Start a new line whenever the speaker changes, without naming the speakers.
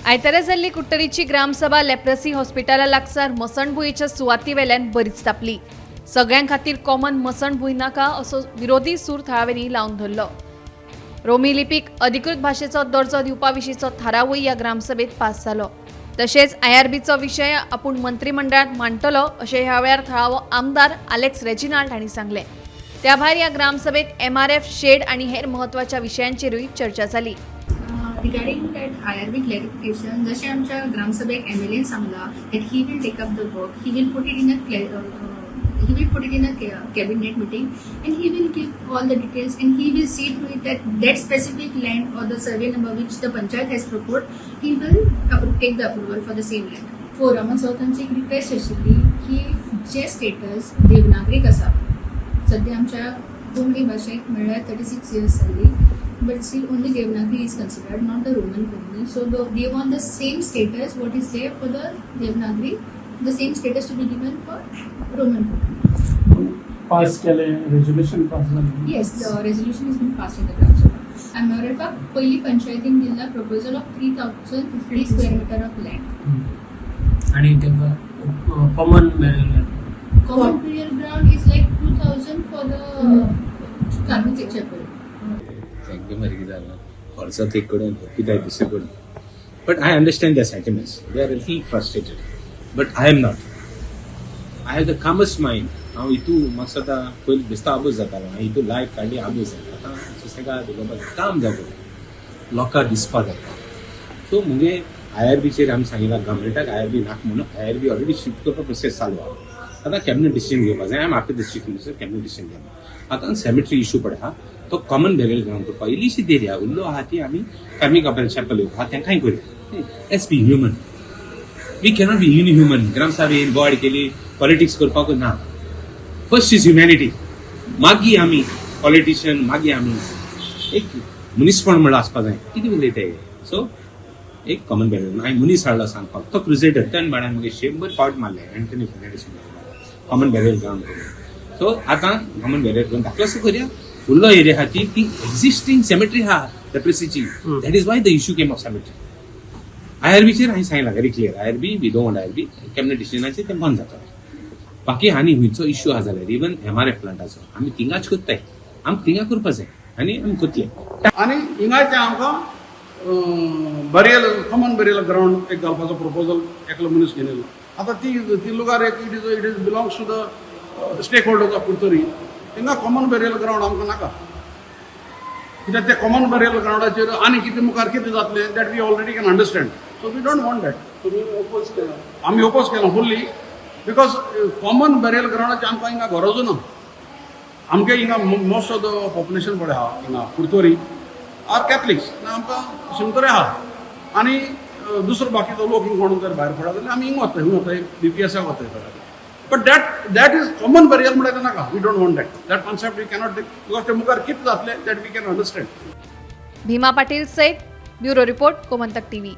आयतारा जाल्ली कुट्टरीची ग्रामसभा लेप्रसी हॉस्पिटला लागसार मसणभुंयेच्या सुवाती वेल्यान बरीच तापली. सगळ्यां खातीर कॉमन मसणभुंय नाका असो विरोधी सूर थळाव्यांनी लावन धरलो. रोमी लिपीक अधिकृत भाषेचो दर्जो दिवपा विशींचो थारावूय ह्या ग्रामसभेत पास जालो. तशेंच आयआरबीचो विशय आपूण मंत्रिमंडळांत मांडटलो अशें ह्या वेळार थळावो आमदार अलेक्स रेजिनाल्ड हांणी सांगलें. त्या भायर ह्या ग्रामसभेत एमआरएफ शेड आनी हेर महत्वाच्या विशयांचेरूय चर्चा जाली.
Regarding that IRB clarification, जशें आमच्या ग्रामसभेक MLA सांगला that he will take up the work, he will put it in a cabinet meeting and he will give all the details and he will see to it that specific land or the survey number which the panchayat has proposed, he will take the approval for the same land. फोरमान so आमची एक request आशिल्ली की जे status देवनागरीक आसा सध्या आमच्या कोंकणी भाशेक म्हणल्यार 36 years जाली, but still only Devanagari is considered, not the Roman Konkani. So they want the same status what is there for the Devanagari, the same status to be given for Roman Konkani.
Pass केले resolution pass झाले.
Yes, the resolution has been passed in the Gram Sabha. And moreover, पहिली पंचायतीन दिला proposal of 3050 square meter of land.
आणि तेव्हा common मेळेल.
Common burial ground is like 2000 for the Karmik chapel.
Thank you, Marigida. Also, take good and hope disagreed. But I understand their sentiments. They are a little frustrated. But I am not. I have the calmest mind. हांव हितू म्हाका सदां पयलीं बेस्ता आबूज जातालो. हांव हितू life काडली आबूज जाता. आतां सुसेगाद काम जाता. लोकांक दिसपा जाता. सो मुगे IRBचेर आमी सांगिल्लें गव्हर्मेंटाक IRB नाका म्हणून IRB ऑलरेडी शिफ्ट करपा प्रोसेस चालू आहा. आतां कॅबिनेट डिसिजन घेवपा जाय. I am after the chief minister cabinet decision घेवपा. आतां सॅमेट्री इशू पडटा. तो कॉमन बेरियल ग्राउंड करपा इल्लीशी देरी आहा. उरलो आहा ती आमी कार्मिक कपेल चॅपल येवपा तेंकांय करूया. Let's be human. We cannot be inhuman. ग्रामसभेन बोवाड केली पॉलिटिक्स करपाक ना. First is humanity. मागीर आमी पॉलिटिशियन मागीर आमी एक मनीसपण म्हणून आसपा जाय. कितें उलयताय. सो एक कॉमन बेरियल हांवें मनीस हाडलो सांगपाक. तो क्रुसेडर टर्न बाळान मागीर 100 पावट मारले Antony Fernandes common burial ground करून. सो आतां कॉमन बेरियल ग्राउंड धाकलो असो करया. उरलो एरिया खातीर ती एक्झिस्टिंग सेमेट्री आहा लेप्रसीची. That is why the issue came of cemetery. IRBचेर हांवें सांगलां very clear. IRB we don't want IRB. Cabinet डिसिजनाचेर तें बंद जाता. बाकी आनी खंयचो इश्यू आहा जाल्यार इवन MRF प्लांटाचो आमी थिंगाच कोत्ताय. आमकां थिंगा करपा जाय आनी आमी कोतले.
आनी हिंगा ते आमकां बरियल कॉमन बरियल ग्राउंड एक घालपाचो प्रपोजल एकलो मनीस घेवन येयलो. आतां ती लुगार एक it is belongs to the stake holders of Curtorim. हिंगा कॉमन बरियल ग्राउंड आमकां नाका. कित्याक ते कॉमन बरियल ग्राउंडाचेर आनी कितें मुखार कितें जातलें that we already can understand. So we don't want that. आमी ओपोज केलां फुल्ली बिकॉज कॉमन बरियल ग्राउंडाची आमकां हिंगा गरजू ना. आमगे हिंगा मोस्ट ऑफ द पॉप्युलेशन पळय आहा हिंगा कुर्तोरी आर कॅथलिक्स आमकां शिमतोरे आहा. आनी दुसरो बाकीचो लोक हिंग कोण जर भायर पडा जाल्यार आमी हिंग वताय BPSाक वताय. But that is common burial म्हणटा नाका. We don't want that. That concept we cannot take because ते मुखार कितें जातलें that we can understand.
Bhima Patil सयत ब्युरो रिपोर्ट गोमंतक TV.